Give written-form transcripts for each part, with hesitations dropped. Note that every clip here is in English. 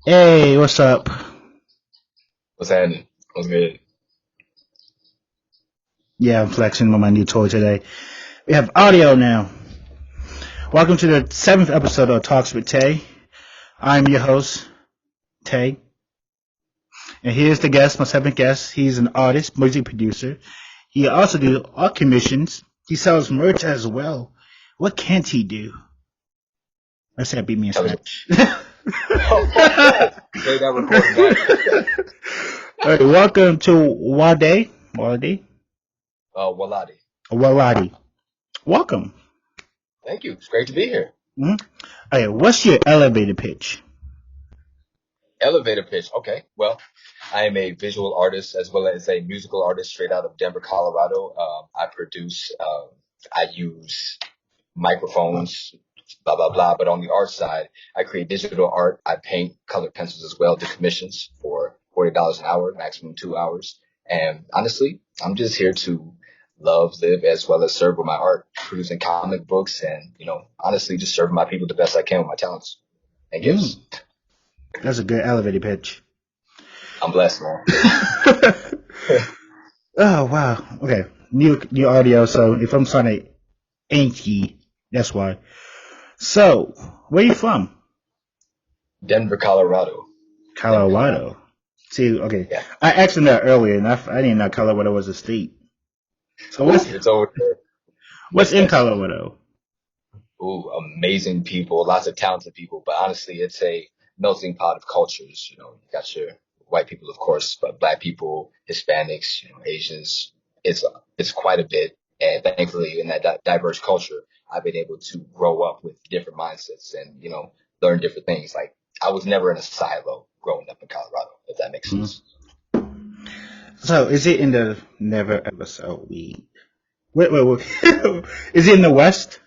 Hey, what's up? What's happening? What's good? Yeah, I'm flexing on my new toy today. We have audio now. Welcome to the seventh episode of Talks with Tay. I'm your host, Tay. And here's the guest, my seventh guest. He's an artist, music producer. He also does art commissions. He sells merch as well. What can't he do? I said beat me in Tell us. Smash. Say that recording back. Alright, welcome to Waladi. Waladi. Waladi. Welcome. Thank you. It's great to be here. Mm-hmm. Alright, what's your elevator pitch? Elevator pitch. Okay. Well, I am a visual artist as well as a musical artist straight out of Denver, Colorado. I produce, I use microphones, blah, blah, blah. But on the art side, I create digital art. I paint colored pencils as well, do commissions for $40 an hour, maximum 2 hours. And honestly, I'm just here to love, live, as well as serve with my art, producing comic books and, honestly, just serving my people the best I can with my talents and gifts. That's a good elevator pitch. I'm blessed, man. Oh wow. Okay. New audio. So if I'm sounding anky, that's why. So where you from? Denver, Colorado. Colorado. See, okay. Yeah. I asked him that earlier, and I didn't know Colorado was a state. So It's over there. what's in Colorado? Ooh, amazing people, lots of talented people, but honestly, it's a melting pot of cultures. You got your white people, of course, but black people, Hispanics, Asians. It's quite a bit, and thankfully, in that diverse culture, I've been able to grow up with different mindsets and learn different things. Like I was never in a silo growing up in Colorado, if that makes sense. So is it in the never ever so weed? Wait. Is it in the West?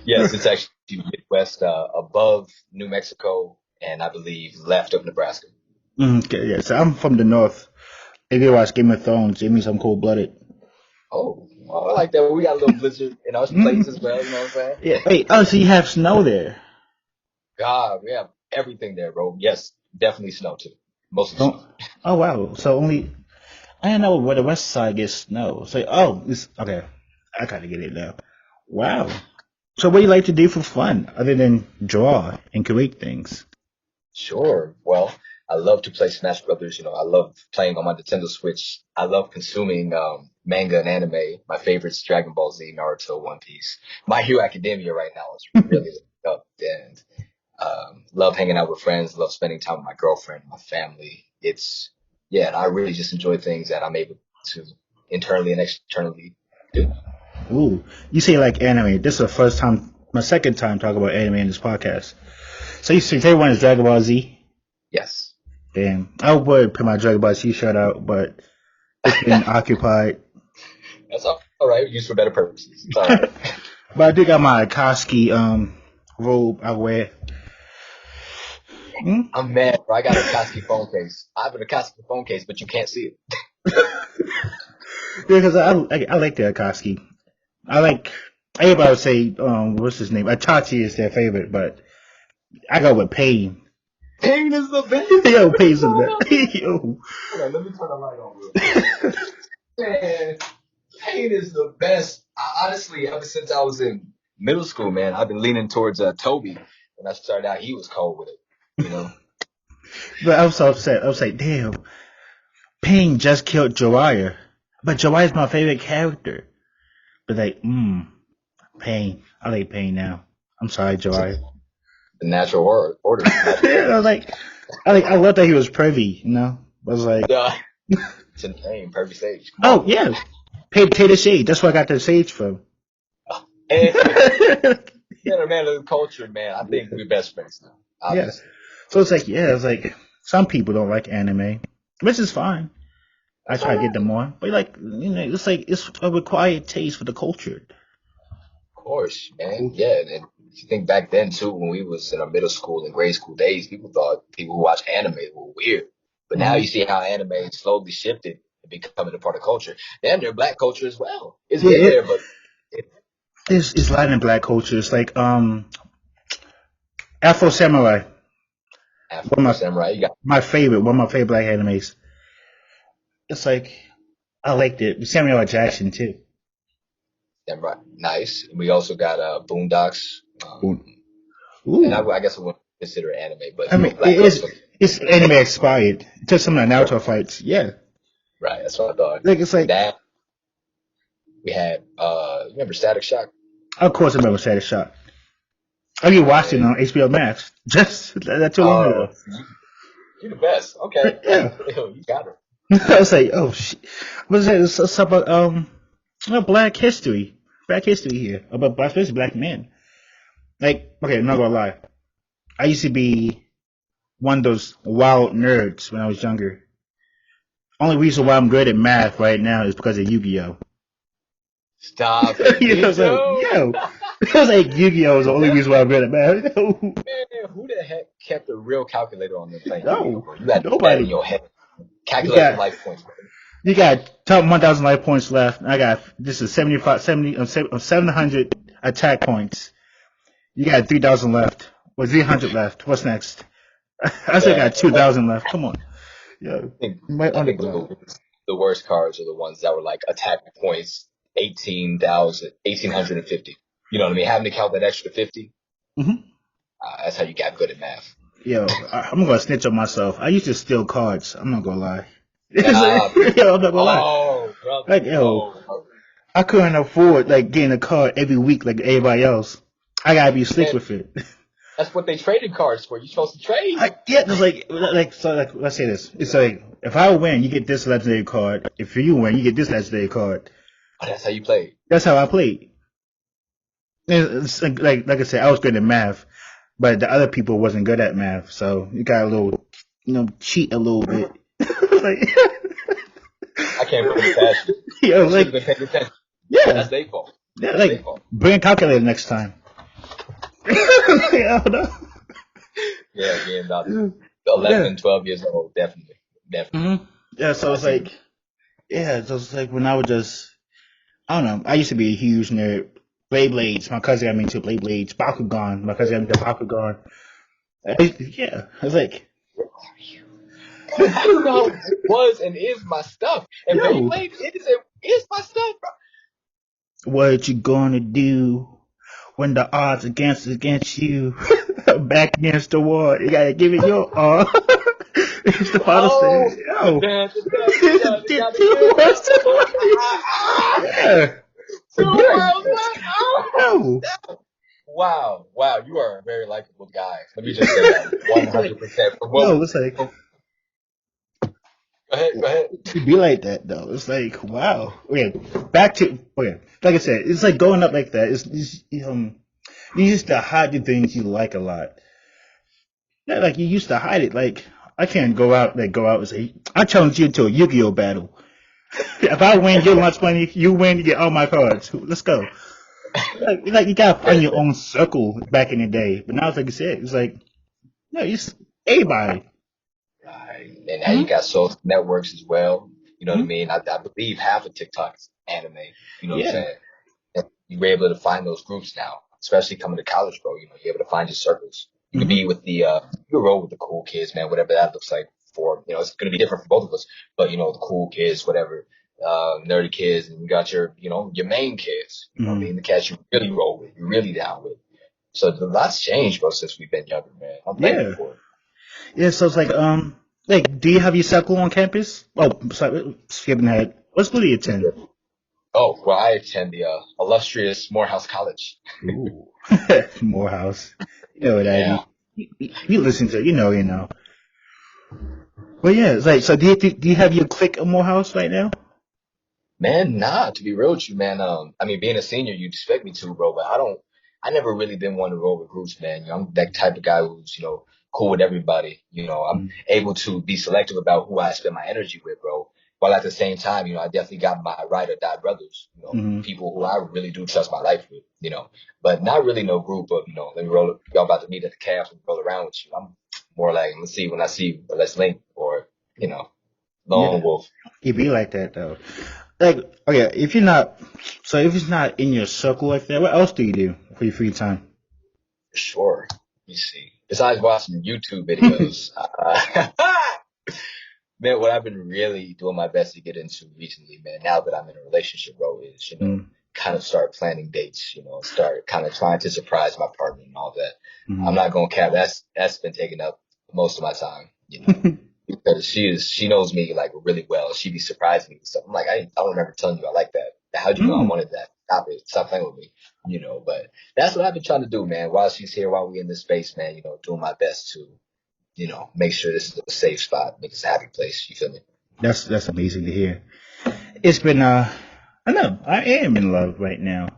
Yes, it's actually Midwest, above New Mexico, and I believe left of Nebraska. Okay, yeah. So I'm from the North. If you watch Game of Thrones, it means I'm cold blooded. Oh, well, I like that. We got a little blizzard in our place as well. You know what I'm saying? Yeah. Wait. Oh, so you have snow there? God, we have everything there, bro. Yes, definitely snow too. Mostly Oh, snow. oh wow. So only I don't know where the West Side gets snow. So it's okay. I kind of get it now. Wow. So what do you like to do for fun other than draw and create things? Sure. Well, I love to play Smash Brothers. I love playing on my Nintendo Switch. I love consuming manga and anime. My favorites: Dragon Ball Z, Naruto, One Piece. My Hero Academia right now is really up, and love hanging out with friends. Love spending time with my girlfriend, my family. Yeah, and I really just enjoy things that I'm able to internally and externally do. Ooh, you say like anime. This is the first time, my second time talking about anime in this podcast. So you say favorite one is Dragon Ball Z? Yes. Damn, I would put my Dragon Ball Z shirt out, but it's been occupied. That's all right. Used for better purposes. It's all right. But I do got my Akatsuki robe I wear. I'm mad, bro. I got a Akatsuki phone case. I have an Akatsuki phone case, but you can't see it. Yeah, because I like the Akatsuki. I like everybody would say what's his name? Itachi is their favorite, but I go with Pain. Pain is the best. Yo, Pain's the best. Yo. Hold on, let me turn the light on real quick. Man, Pain is the best. Honestly, ever since I was in middle school, man, I've been leaning towards Toby. When I started out, he was cold with it. But I was so upset. I was like, damn, Pain just killed Jiraiya, but Jiraiya's my favorite character. But like, Pain. I like Pain now. I'm sorry, Jiraiya. The natural order. I was like, I love that he was privy. I was like, It's in Pain, perfect sage. oh yeah, potato shade. That's where I got the sage from. And being a man of the culture, man, I think we're best friends now. Yes. So it's like some people don't like anime, which is fine. I try to get them more, but it's like it's a required taste for the culture. Of course, man. Yeah, and if you think back then too, when we was in our middle school and grade school days, people thought people who watch anime were weird. But now you see how anime slowly shifted and becoming a part of culture. Damn, they're black culture as well. It's been there, but It's Latin black culture. It's like Afro Samurai. One of Samurai. You got my favorite, one of my favorite black animes. It's like I liked it. Samuel Jackson too. Samurai. Nice. And we also got Boondocks. Ooh. And I guess I wouldn't consider it anime, but I mean, Black Girls. it's anime expired. It took some of the Naruto fights. Yeah. Right. That's what I thought. Like it's like That we had. Remember Static Shock? of course I remember Static Shock. I you watched it on HBO Max just that too long ago. You're the best. Okay. Yeah. You got it. I was like, oh shit. What is that? It's about Black history. Black history here. About especially black men. Like, okay, I'm not gonna lie. I used to be one of those wild nerds when I was younger. Only reason why I'm good at math right now is because of Yu-Gi-Oh! Stop it. You know, I was like, Yu-Gi-Oh! is the only reason why I'm good at math. Man, who the heck kept a real calculator on the plane? No, You had nobody. that in your head. Calculate your life points. You got top 1,000 life points left. I got this is 700 attack points. You got 3,000 left. Or 300 left. What's next? I still got 2,000 left. Come on. Yeah. I think the worst cards are the ones that were like attack points 18,150. You know what I mean? Having to count that extra 50. Mm-hmm. That's how you got good at math. Yo, I'm gonna snitch on myself. I used to steal cards. I'm not gonna lie. Yo, I'm not gonna lie. Oh, brother. Like, I couldn't afford like getting a card every week like everybody else. I gotta be slick with it. That's what they traded cards for. You're supposed to trade. Yeah, it's like let's say this. It's like if I win, you get this legendary card. If you win, you get this legendary card. Oh, that's how you played. That's how I played. It's like I said, I was good at math, but the other people wasn't good at math, so you got a little, cheat a little bit. Like, I can't put it past you. Yo, like, been paying attention. Yeah, that's their fault. Yeah, like bring a calculator next time. I don't know. Yeah, again, about 11 and 12 years old, definitely. Mm-hmm. Yeah, so it's like, when I would just, I don't know. I used to be a huge nerd. Blades. My cousin got me into Blades. Bakugan. My cousin got me into Bakugan. I was like, Bakugan was and is my stuff. And Beyblade is my stuff, bro. What you gonna do when the odds against you? Back against the wall. You gotta give it your all. It's the father says, yo. Wow, you are a very likable guy. Let me just say that 100%. No, it's like, go ahead. It'd be like that though. It's like, wow. Okay, like I said, it's like growing up like that. You used to hide the things you like a lot. Yeah, like you used to hide it. Like I can't go out and say, I challenge you to a Yu-Gi-Oh battle. If I win, you lunch money. You win, you get all my cards. Let's go. Like you gotta find your own circle back in the day. But now it's like you said, it's like, no, it's everybody. Right. And now you got social networks as well. You know what I mean? I believe half of TikTok is anime. You know what I'm saying? And you're able to find those groups now, especially coming to college, bro. You're able to find your circles. You can be with you can roll with the cool kids, man, whatever that looks like for, it's going to be different for both of us, but, the cool kids, whatever, nerdy kids, and you got your, your main kids, you know what I mean? The cats you really roll with, you're really down with. So a lot's changed, bro, since we've been younger, man. I'm thankful for it. Yeah, so it's like, do you have your circle on campus? Oh, sorry, skipping ahead. What school do you attend? Oh, well, I attend the illustrious Morehouse College. Ooh. Morehouse. You know what I mean. You listen to it, you know. Well, yeah, it's like, so do you have your clique at Morehouse right now? Man, nah, to be real with you, man. I mean, being a senior, you'd expect me to, bro, but I never really been one to roll with groups, man. I'm that type of guy who's, cool with everybody. I'm able to be selective about who I spend my energy with, bro. While at the same time, I definitely got my ride or die brothers, people who I really do trust my life with, but not really no group of, let me roll, y'all about to meet at the camp and roll around with you. I'm more like, let's see when I see you, let's link, or, lone wolf. You be like that though. Like, okay, if it's not in your circle like that, what else do you do for your free time? Sure. Let me see. Besides watching YouTube videos, man, what I've been really doing my best to get into recently, man, now that I'm in a relationship, bro, is, Mm, kind of start planning dates, start kind of trying to surprise my partner and all that. I'm mm. not going to cap. That's been taking up most of my time, because she knows me like really well. She be surprising me with stuff. I'm like, I don't remember telling you I like that. How'd you know I Mm. wanted that? Stop it. Stop playing with me. But that's what I've been trying to do, man. While she's here, while we in this space, man, doing my best to, make sure this is a safe spot, make this a happy place. You feel me? That's amazing to hear. It's been I know I am in love right now,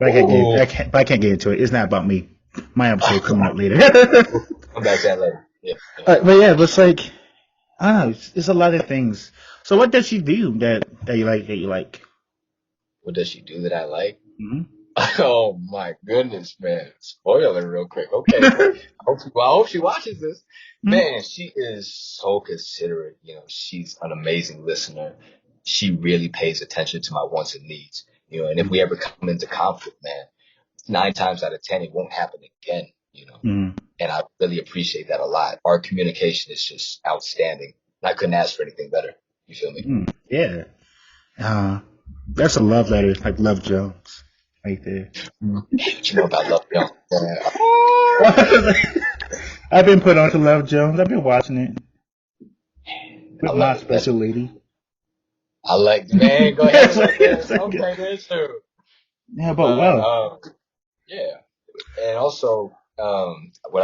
but Ooh. I can't get into it. It's not about me. My episode coming up later. Come back to that later. Yeah. But yeah, it's like I don't know. It's a lot of things. So what does she do that you like? That you like? What does she do that I like? Mm-hmm. Oh my goodness, man. Spoiler real quick. Okay. I hope she watches this. Man, she is so considerate. She's an amazing listener. She really pays attention to my wants and needs. And if we ever come into conflict, man, 9 times out of 10, it won't happen again. Mm-hmm. And I really appreciate that a lot. Our communication is just outstanding. I couldn't ask for anything better. You feel me? Mm-hmm. Yeah. That's a love letter, like Love Jones, right there. What you know about Love Jones? I've been put on to Love Jones. I've been watching it I with my love it. special lady. I like, man, go ahead. Okay, that's true. yeah, but well. Yeah. And also, what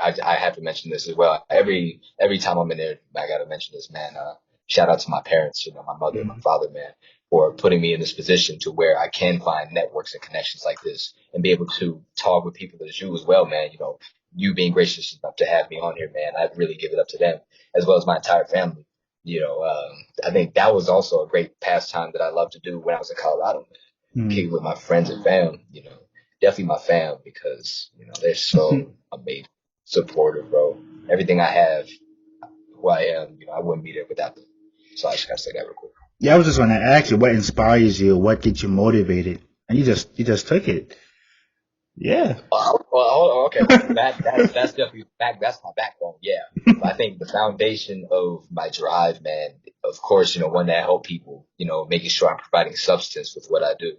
I have to mention this as well. Every time I'm in there, I got to mention this, man. Shout out to my parents, my mother and my father, man, for putting me in this position to where I can find networks and connections like this and be able to talk with people as you as well, man. You being gracious enough to have me on here, man. I really give it up to them as well as my entire family. I think that was also a great pastime that I loved to do when I was in Colorado, man. Mm. Kicking with my friends and fam, definitely my fam because, they're so amazing, supportive, bro. Everything I have, who I am, I wouldn't be there without them. So I just gotta say that real quick. Yeah, I was just going to ask you what inspires you, what gets you motivated, and you just took it. Yeah. Okay. That's definitely back. That's my backbone. Yeah. But I think the foundation of my drive, man, of course, one that help people, making sure I'm providing substance with what I do.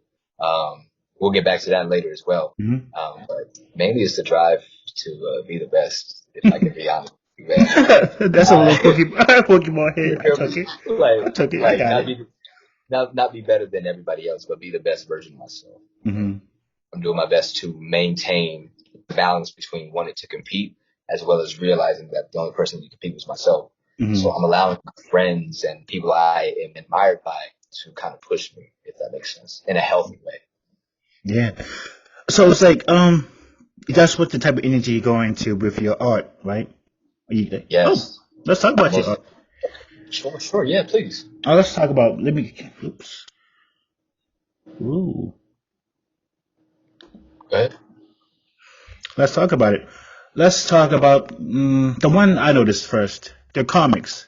We'll get back to that later as well. Mm-hmm. But mainly it's the drive to be the best, if I can be honest. Man. That's a little Pokemon head. I took it. I took it. I got it. Not be better than everybody else, but be the best version of myself. Mm-hmm. I'm doing my best to maintain the balance between wanting to compete as well as realizing that the only person who can compete is myself. Mm-hmm. So I'm allowing my friends and people I am admired by to kind of push me, if that makes sense, in a healthy way. Yeah. So it's like that's what the type of energy you're going to with your art, right? Yes. Oh, let's talk about your art. Sure. Yeah, please. Let's talk about. Oops. Ooh. Go ahead. Let's talk about it. Let's talk about the one I noticed first. The comics.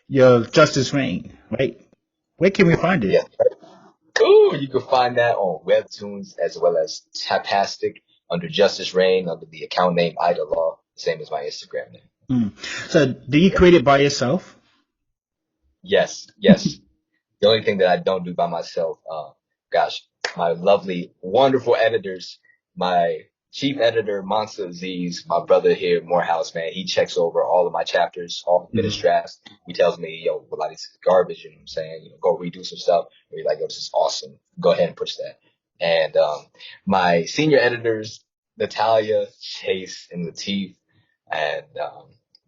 Your Justice Reign, right? Where can we find it? Yeah. Ooh, you can find that on Webtoons as well as Tapastic under Justice Reign under the account name Ida Law, same as my Instagram name. So, do you create it by yourself? Yes. The only thing that I don't do by myself, my lovely, wonderful editors, my chief editor, Mansa Aziz, my brother here, Morehouse, man, he checks over all of my chapters, all the finished drafts. He tells me, yo, Waladi, this is garbage, you know what I'm saying? Go redo some stuff. And he's like, yo, this is awesome. Go ahead and push that. And my senior editors, Natalia, Chase, and Latif, and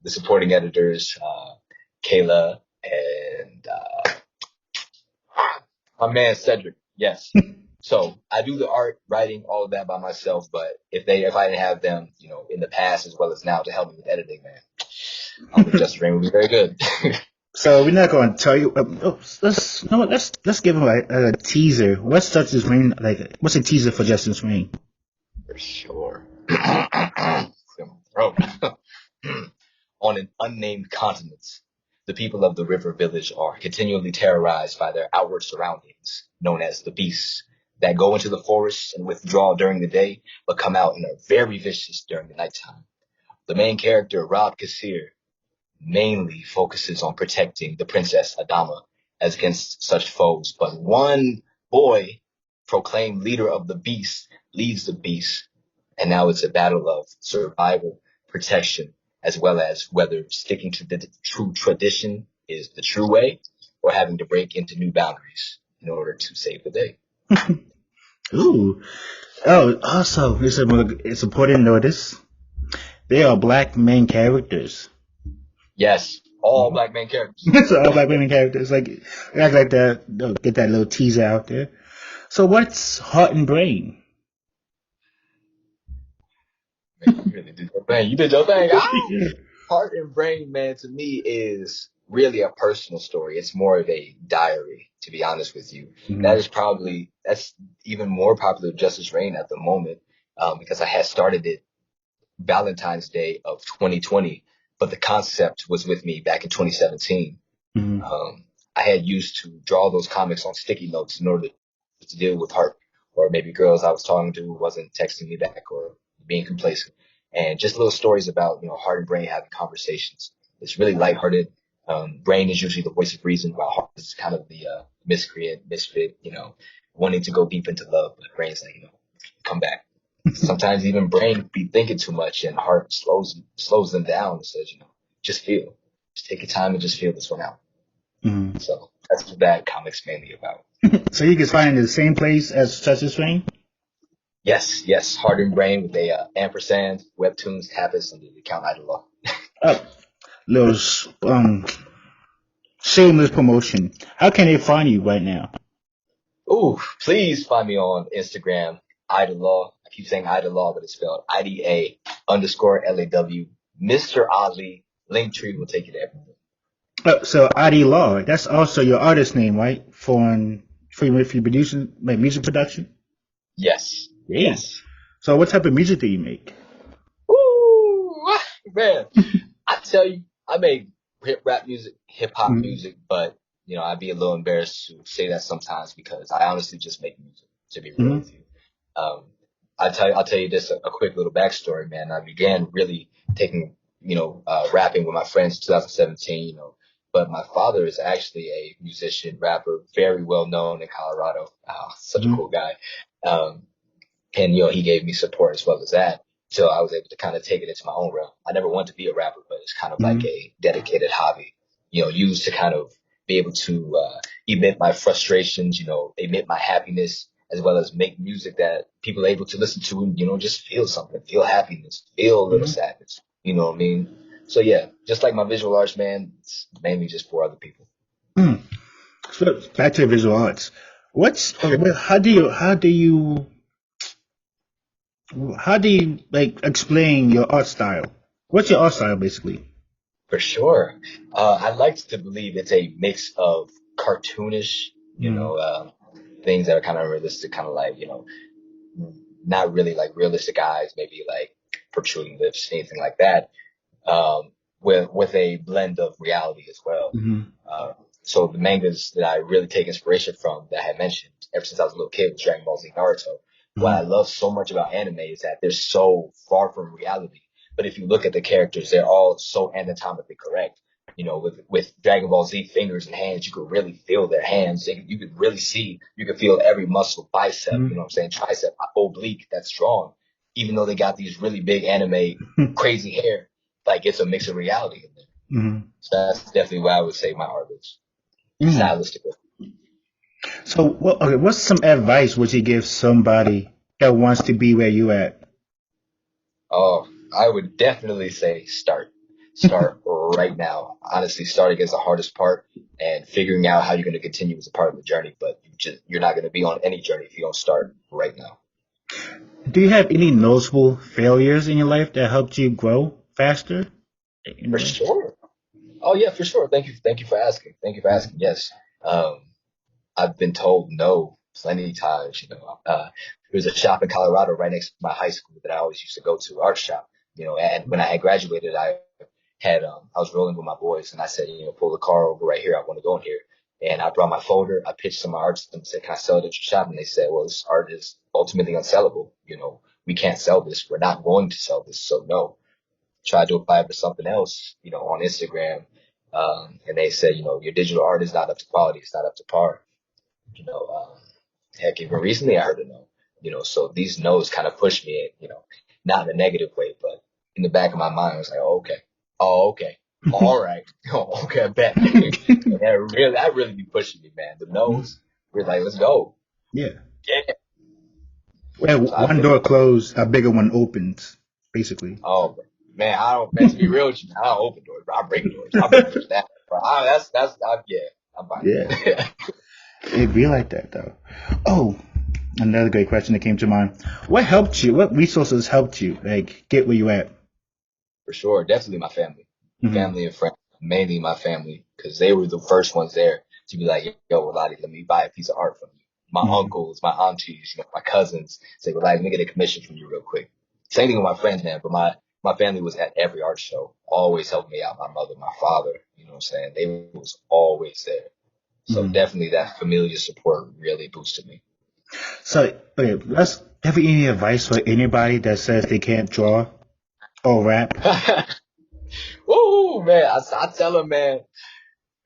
the supporting editors, Kayla, and my man Cedric, yes. So I do the art, writing, all of that by myself. But if I didn't have them, in the past as well as now to help me with editing, man, I think Justice Reign would be very good. So we're not going to tell you. Let's give him a teaser. What's Justice Reign like? What's a teaser for Justice Reign? For sure. On an unnamed continent, the people of the river village are continually terrorized by their outward surroundings, known as the beasts. that go into the forest and withdraw during the day, but come out and are very vicious during the nighttime. The main character, Rob Kassir, mainly focuses on protecting the princess Adama as against such foes. But one boy, proclaimed leader of the beast, leads the beast, and now it's a battle of survival, protection, as well as whether sticking to the true tradition is the true way or having to break into new boundaries in order to save the day. Ooh. Oh, also, it's important to notice they are black main characters. Yes, all black main characters. So all black women characters, like act like that. Get that little teaser out there. So what's Heart and Brain? Man, you really did your thing. You did your thing. Ah! Yeah. Heart and Brain, man, to me is really a personal story. It's more of a diary, to be honest with you. That's even more popular than Justice Reign at the moment, because I had started it Valentine's Day of 2020, but the concept was with me back in 2017. Mm-hmm. I had used to draw those comics on sticky notes in order to deal with heart, or maybe girls I was talking to who wasn't texting me back or being complacent, and just little stories about heart and brain having conversations. It's really lighthearted. Brain is usually the voice of reason, while heart is kind of the miscreant, misfit, wanting to go deep into love, but brain's like, come back. Sometimes even brain be thinking too much, and heart slows them down and says, just feel, just take your time and just feel this one out. Mm-hmm. So that's what that comic's mainly about. So you can find it in the same place as Justice Reign? Yes, Heart and Brain with a ampersand, webtoons, tapas, and the account idol. Oh, little shameless promotion. How can they find you right now? Ooh, please find me on Instagram, Idolaw. I keep saying Idolaw, but it's spelled IDA_LAW. Mr. Ali. Linktree will take you to everything. So Adi Law, that's also your artist name, right? For your producing, like music production? Yes. Yeah. Yes. So what type of music do you make? Ooh, man. I tell you, I make hip hop music, but I'd be a little embarrassed to say that sometimes because I honestly just make music, to be real with you. I'll tell you this, a quick little backstory, man. I began really taking, rapping with my friends in 2017, but my father is actually a musician, rapper, very well known in Colorado. Such a cool guy. And he gave me support as well as that. So I was able to kind of take it into my own realm. I never wanted to be a rapper, but it's kind of like a dedicated hobby, used to kind of be able to emit my frustrations, emit my happiness, as well as make music that people are able to listen to and, just feel something, feel happiness, feel a little sadness. You know what I mean? So yeah, just like my visual arts, man, it's mainly just for other people. So back to visual arts. How do you like explain your art style? What's your art style basically? For sure. I like to believe it's a mix of cartoonish, things that are kind of realistic, kind of like, not really like realistic eyes, maybe like protruding lips, anything like that, with a blend of reality as well. Uh, so the mangas that I really take inspiration from that I had mentioned ever since I was a little kid was Dragon Ball Z, Naruto. What I love so much about anime is that they're so far from reality. But if you look at the characters, they're all so anatomically correct. With Dragon Ball Z fingers and hands, you could really feel their hands. You could really see, you could feel every muscle, bicep, you know what I'm saying, tricep, oblique that's strong. Even though they got these really big anime, crazy hair, like it's a mix of reality in there. So that's definitely what I would say my art is, stylistically. So, what's some advice would you give somebody that wants to be where you at? Oh, I would definitely say start. Start right now. Honestly, starting is the hardest part, and figuring out how you're going to continue is a part of the journey. But you're not going to be on any journey if you don't start right now. Do you have any noticeable failures in your life that helped you grow faster? For sure. Oh yeah, for sure. Thank you for asking. Thank you for asking. Yes. I've been told no plenty of times. There's a shop in Colorado right next to my high school that I always used to go to, art shop. And when I had graduated, I was rolling with my boys, and I said, pull the car over right here. I want to go in here. And I brought my folder. I pitched some artists and said, can I sell it at your shop? And they said, well, this art is ultimately unsellable. We can't sell this. We're not going to sell this. So no, tried to apply it for something else, on Instagram. And they said, your digital art is not up to quality. It's not up to par. You know, um, Heck, even recently I heard a no. So these no's kind of pushed me, not in a negative way, but in the back of my mind, I was like, oh, okay, all right, oh, okay, I bet. And that really be pushing me, man. The no's, we're like, let's go. Yeah. Yeah. Well, So one door closed, a bigger one opens, basically. Oh man, man, to be real with you, I don't open doors, but I break doors. I break doors that. But I'm fine. Yeah. It'd be like that, though. Oh, another great question that came to mind. What helped you? What resources helped you, get where you at? For sure, definitely my family, Mm-hmm. family and friends, mainly my family, because they were the first ones there to be like, yo, Waladi, let me buy a piece of art from you. My uncles, my aunties, my cousins say, Waladi, let me get a commission from you real quick. Same thing with my friends, man. But my family was at every art show, always helped me out. My mother, my father, you know what I'm saying? They was always there. So definitely that familiar support really boosted me. So, okay, have you any advice for anybody that says they can't draw or rap? Ooh, man, I tell them, man,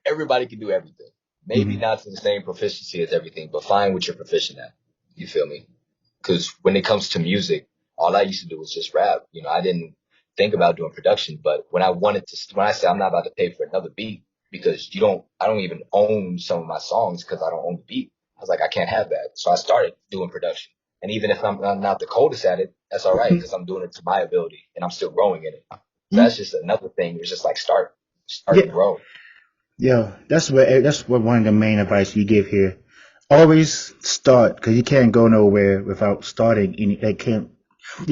everybody can do everything. Maybe not to the same proficiency as everything, but find what you're proficient at. You feel me? Because when it comes to music, all I used to do was just rap. I didn't think about doing production, but when I said I'm not about to pay for another beat because I don't even own some of my songs because I don't own the beat. I was like, I can't have that. So I started doing production. And even if I'm not the coldest at it, that's all right because I'm doing it to my ability and I'm still growing in it. So that's just another thing. It's just like start and grow. Yeah, that's what one of the main advice you give here. Always start, because you can't go nowhere without starting. You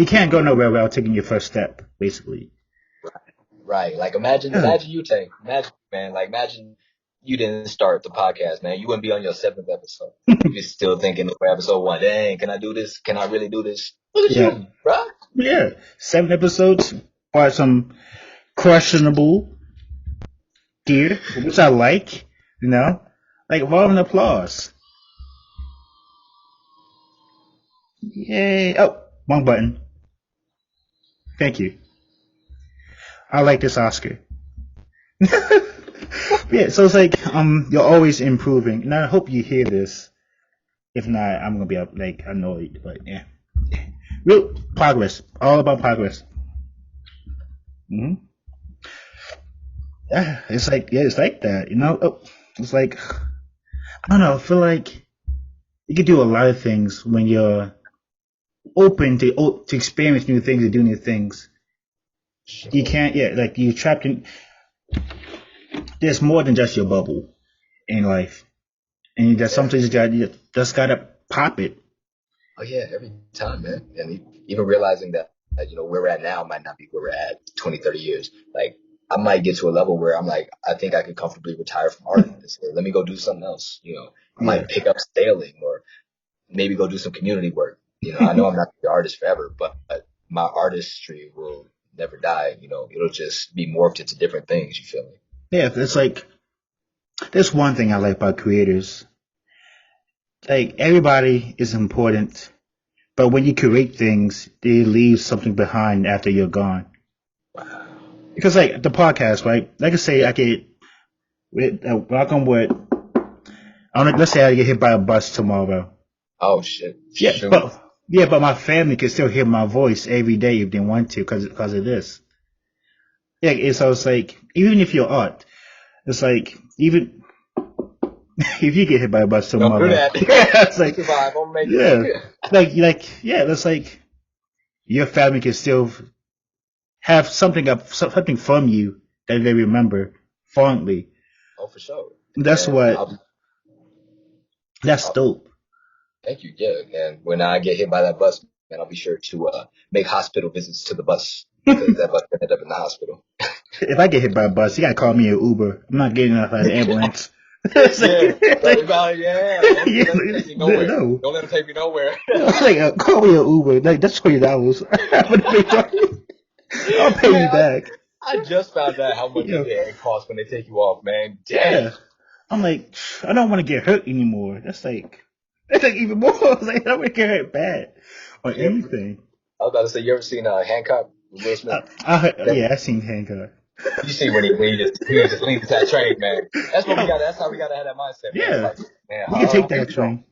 can't go nowhere without taking your first step, basically. Right. Like imagine you take, imagine you didn't start the podcast, man. You wouldn't be on your 7th episode. You're still thinking for episode 1. Dang, can I do this? Can I really do this? Look at you, bro. Yeah, 7 episodes, or some questionable gear, which I like, like round of applause. Yay! Oh, wrong button. Thank you. I like this Oscar. Yeah, so it's like you're always improving, and I hope you hear this. If not, I'm gonna be annoyed. But yeah, real progress, all about progress. Yeah, it's like that, it's like I don't know. I feel like you can do a lot of things when you're open to experience new things and do new things. Sure. You can't, like you're trapped in. There's more than just your bubble in life, and there's something you just gotta pop it. Oh yeah, every time, man. And even realizing that where we're at now might not be where we're at 20, 30 years. Like I might get to a level where I'm like, I think I could comfortably retire from art and say, let me go do something else. I might pick up sailing or maybe go do some community work. I know I'm not the artist forever, but my artistry will never die. It'll just be morphed into different things. You feel me? Yeah, it's like there's one thing I like about creators. Like everybody is important, but when you create things, they leave something behind after you're gone. Wow. Because like the podcast, right? Like I say, I could knock on wood. Let's say I get hit by a bus tomorrow. Oh shit. Yeah, Shoot. but my family can still hear my voice every day if they want to, because of this. Yeah, so it's like even if you're art, it's like even if you get hit by a bus tomorrow, don't do that. it's like survive. I'll make it. That's like your family can still have something from you that they remember fondly. Oh, for sure. That's that's dope. Thank you. Yeah, and when I get hit by that bus, man, I'll be sure to make hospital visits to the bus because that bus ended up in the hospital. If I get hit by a bus, you gotta call me an Uber. I'm not getting off an ambulance. Don't let them take me nowhere. Call me an Uber. Like that's $20. I'll pay you back. I just found out how much it costs when they take you off, man. Damn. I'm like, I don't want to get hurt anymore. That's like even more. I was like, I don't want to get hurt bad or anything. I was about to say, you ever seen Hancock with Will Smith? Yeah, I seen Hancock. You see when he just leans that train, man. That's what we Yo, got. That's how we gotta have that mindset, man. It's yeah, like, man, we can take here that we go. train.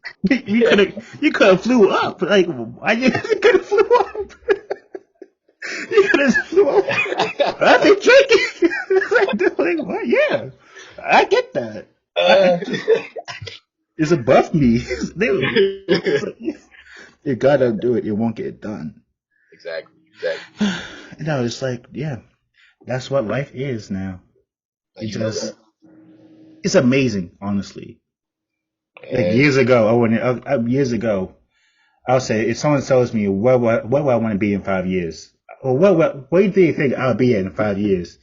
You could have flew up. Like, why you could have flew up? You could have flew up. I think drinking. like, what? Yeah, I get that. It's above me. You gotta do it. It won't get done. Exactly. No, it's like, yeah, that's what life is now. It's amazing, honestly. Like years ago, I'll say if someone tells me what will I want to be in 5 years, or what do you think I'll be in 5 years?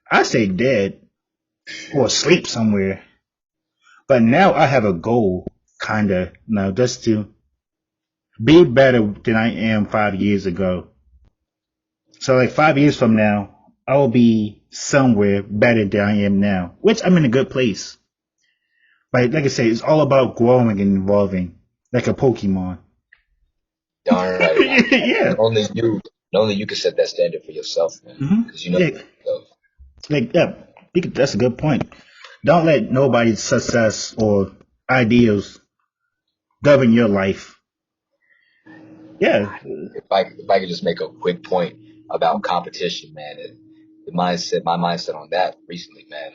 I say dead or asleep somewhere. But now I have a goal, kinda, now just to be better than I am 5 years ago. So like 5 years from now, I will be somewhere better than I am now, which I'm in a good place. Like I say, it's all about growing and evolving, like a Pokemon. Darn right. Yeah. Only you can set that standard for yourself, man. Because you know yourself. That's a good point. Don't let nobody's success or ideals govern your life. Yeah. If I could just make a quick point about competition, man, and my mindset on that recently, man.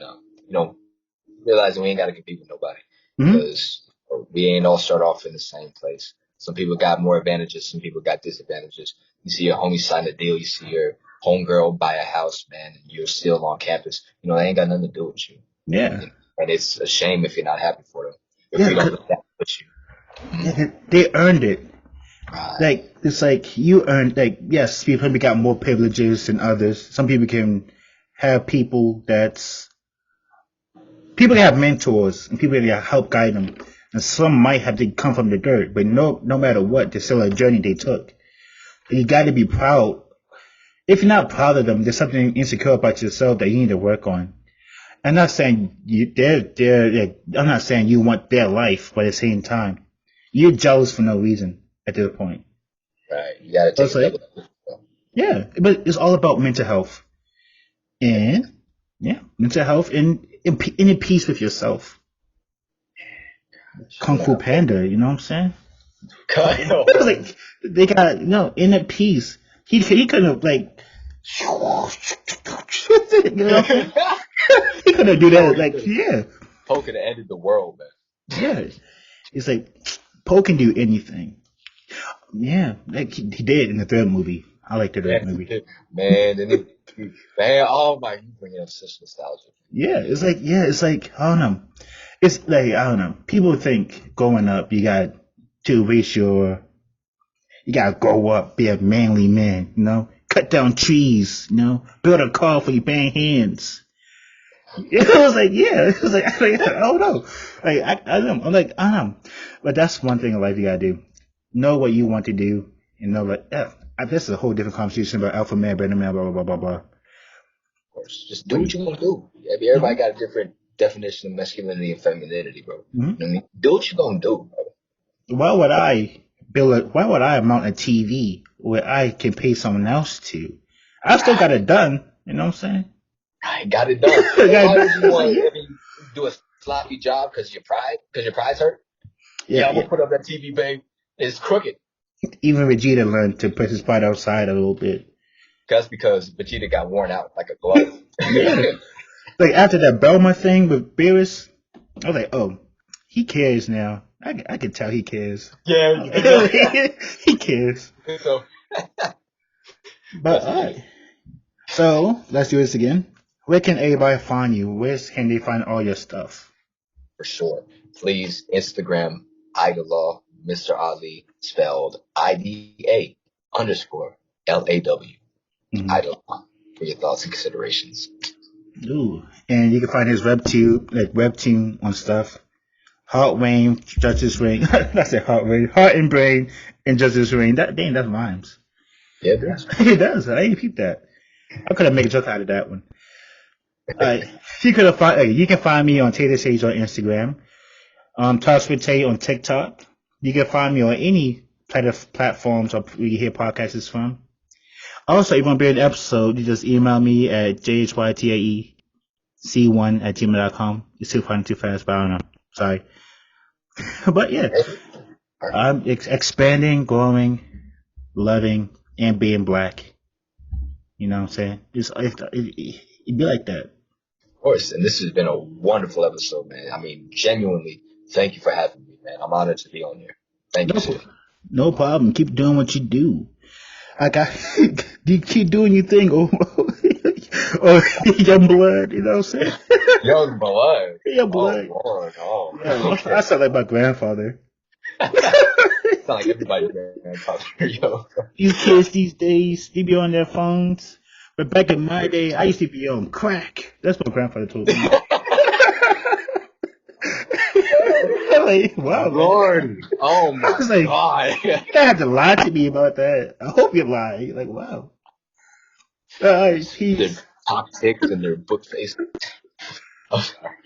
Realizing we ain't got to compete with nobody because we ain't all start off in the same place. Some people got more advantages, some people got disadvantages. You see your homie sign a deal, you see your homegirl buy a house, man, and you're still on campus. They ain't got nothing to do with you. Yeah. And it's a shame if you're not happy for them. If we don't that with you. Yeah, they earned it. Like, it's like you earned, like, yes, people probably got more privileges than others. Some people can have people can have mentors and people can help guide them. And some might have to come from the dirt, but no matter what, there's still a journey they took. You got to be proud. If you're not proud of them, there's something insecure about yourself that you need to work on. I'm not saying I'm not saying you want their life, but at the same time, you're jealous for no reason at this point. Right. You got to take it. Yeah, but it's all about mental health. And, mental health and in peace with yourself. Kung Fu Panda, you know what I'm saying? Like, they got, inner peace. He couldn't have, like, he couldn't do that, like, yeah. Poe could have ended the world, man. Yeah. It's like, Poe can do anything. Yeah, like he did in the third movie. I liked the third movie. Man, oh my, you bringing up such nostalgia. Yeah, it's like, I don't know. It's like, I don't know. People think growing up, you got to grow up, be a manly man, cut down trees, build a car for your bare hands. It was like, I don't know. Like, I don't know. I'm like, I don't know. But that's one thing in life you gotta do. Know what you want to do, and know that, this is a whole different conversation about alpha man, beta man, blah, blah, blah, blah, blah. Of course. Just do what you want to do. Everybody got a different definition of masculinity and femininity, bro. You know what I mean? Do what you gonna do, bro. Why would I mount a TV where I can pay someone else to? I still got it done, you know what I'm saying? I got it done. Why would you want to do a sloppy job because your pride's hurt? Yeah, I'm gonna put up that TV, babe. It's crooked. Even Vegeta learned to put his pride outside a little bit. That's because Vegeta got worn out like a glove. Yeah. Like after that Belma thing with Beerus, I was like, oh, he cares now. I can tell he cares. Yeah, he cares. So, but alright. So let's do this again. Where can everybody find you? Where can they find all your stuff? For sure. Please, Instagram, Idolaw, Mr. Ali, spelled IDA _LAW. Idolaw, for your thoughts and considerations. Ooh. And you can find his webtoon on stuff. Heart Rain, Justice Rain. I said Heart Rain. Heart and Brain and Justice Rain. That rhymes. Yeah, it does. It does. I ain't peep that. I could have made a joke out of that one. You can find me on Tater Sage on Instagram. Talks with Tay on TikTok. You can find me on any platforms where you hear podcasts from. Also, if you want to be an episode, you just email me at jhytaec1@gmail.com. You're still finding too fast, but I don't know. Sorry. But yeah, I'm expanding, growing, loving, and being black. You know what I'm saying? It'd be like that. Of course. And this has been a wonderful episode, man. I mean, genuinely, thank you for having me, man. I'm honored to be on here. Thank you, sir. No problem. Keep doing what you do. You keep doing your thing, or young blood. You know what I'm saying? Young blood. Young blood. Oh Lord. Oh. Yeah, okay. I sound like my grandfather. Sound like everybody's grandfather. Yo. These kids these days, they be on their phones. But back in my day, I used to be on crack. That's what my grandfather told me. Like, wow, Lord. man. Oh my God. You don't have to lie to me about that. I hope you lie. Like, wow. All right, peace. Their top ticks and their book face. Oh, sorry.